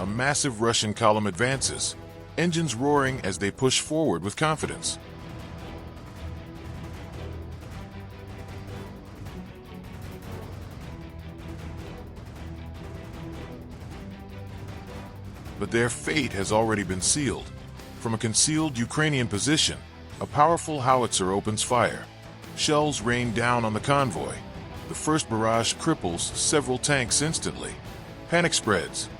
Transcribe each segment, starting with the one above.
a massive Russian column advances, engines roaring as they push forward with confidence. But their fate has already been sealed. From a concealed Ukrainian position, a powerful howitzer opens fire. Shells rain down on the convoy. The first barrage cripples several tanks instantly. Panic spreads.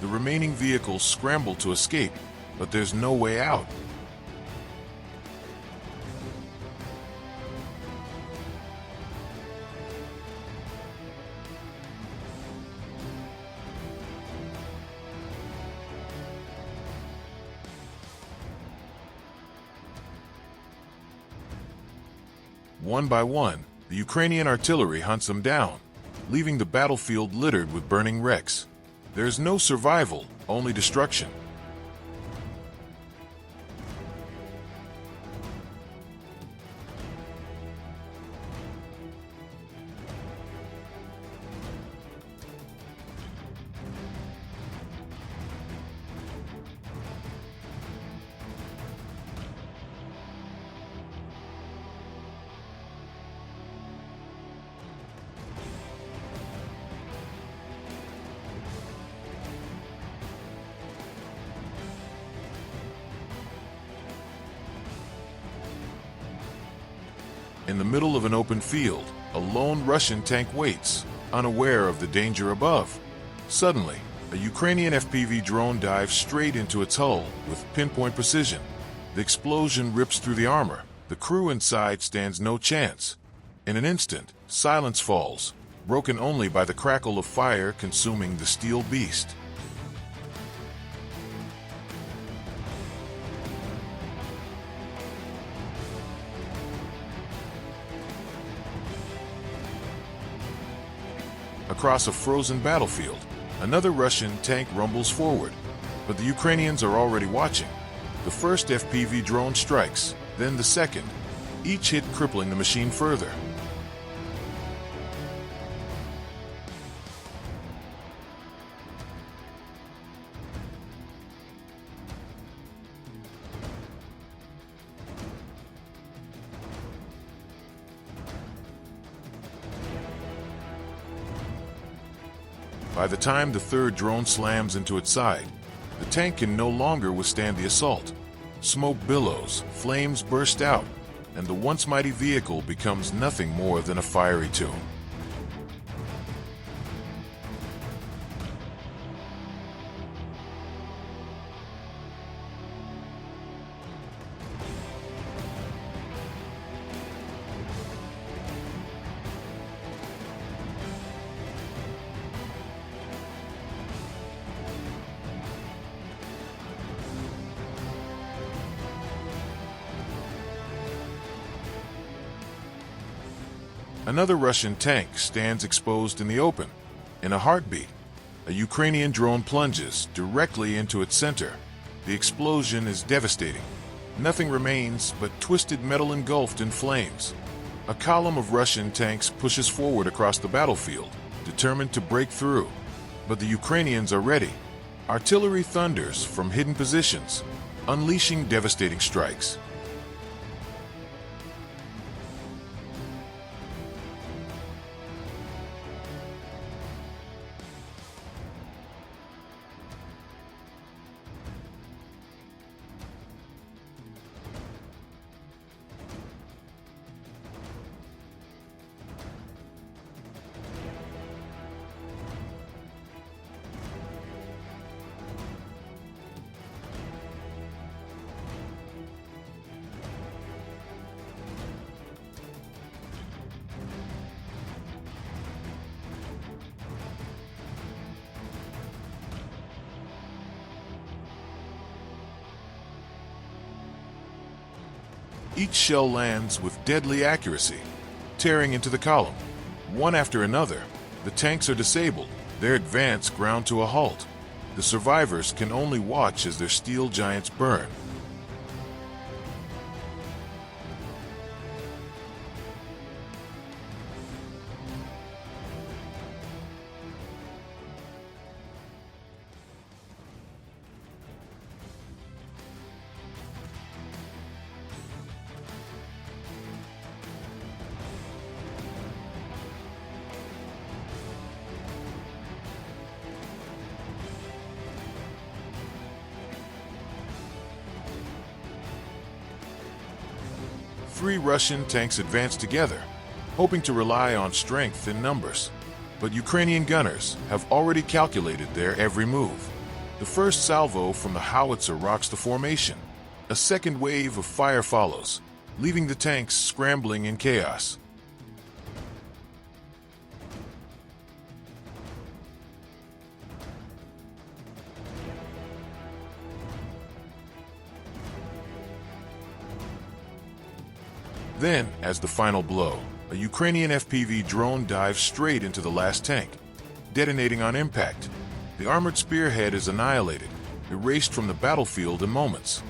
The remaining vehicles scramble to escape, but there's no way out. One by one, the Ukrainian artillery hunts them down, leaving the battlefield littered with burning wrecks. There's no survival, only destruction. In the middle of an open field, a lone Russian tank waits, unaware of the danger above. Suddenly, a Ukrainian FPV drone dives straight into its hull with pinpoint precision. The explosion rips through the armor. The crew inside stands no chance. In an instant, silence falls, broken only by the crackle of fire consuming the steel beast. Across a frozen battlefield, another Russian tank rumbles forward, but the Ukrainians are already watching. The first FPV drone strikes, then the second, each hit crippling the machine further. By the time the third drone slams into its side, the tank can no longer withstand the assault. Smoke billows, flames burst out, and the once mighty vehicle becomes nothing more than a fiery tomb. Another Russian tank stands exposed in the open. In a heartbeat, a Ukrainian drone plunges directly into its center. The explosion is devastating. Nothing remains but twisted metal engulfed in flames. A column of Russian tanks pushes forward across the battlefield, determined to break through. But the Ukrainians are ready. Artillery thunders from hidden positions, unleashing devastating strikes. Each shell lands with deadly accuracy, tearing into the column. One after another, the tanks are disabled, their advance ground to a halt. The survivors can only watch as their steel giants burn. 3 Russian tanks advance together, hoping to rely on strength in numbers. But Ukrainian gunners have already calculated their every move. The first salvo from the howitzer rocks the formation. A second wave of fire follows, leaving the tanks scrambling in chaos. Then, as the final blow, a Ukrainian FPV drone dives straight into the last tank, detonating on impact. The armored spearhead is annihilated, erased from the battlefield in moments.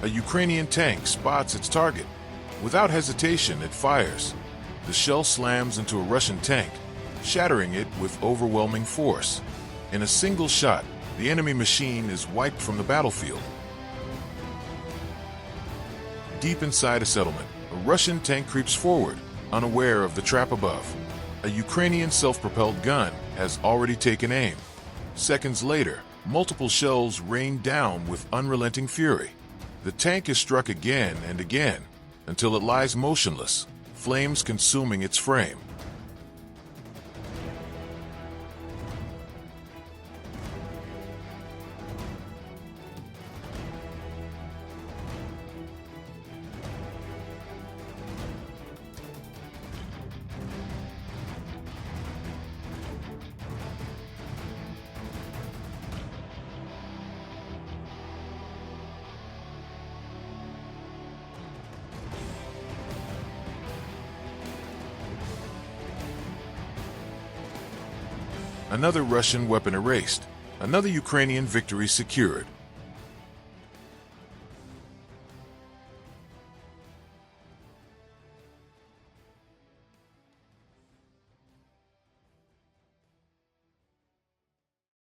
A Ukrainian tank spots its target. Without hesitation, it fires. The shell slams into a Russian tank, shattering it with overwhelming force. In a single shot, the enemy machine is wiped from the battlefield. Deep inside a settlement, a Russian tank creeps forward, unaware of the trap above. A Ukrainian self-propelled gun has already taken aim. Seconds later, multiple shells rain down with unrelenting fury. The tank is struck again and again until it lies motionless, flames consuming its frame. Another Russian weapon erased, another Ukrainian victory secured.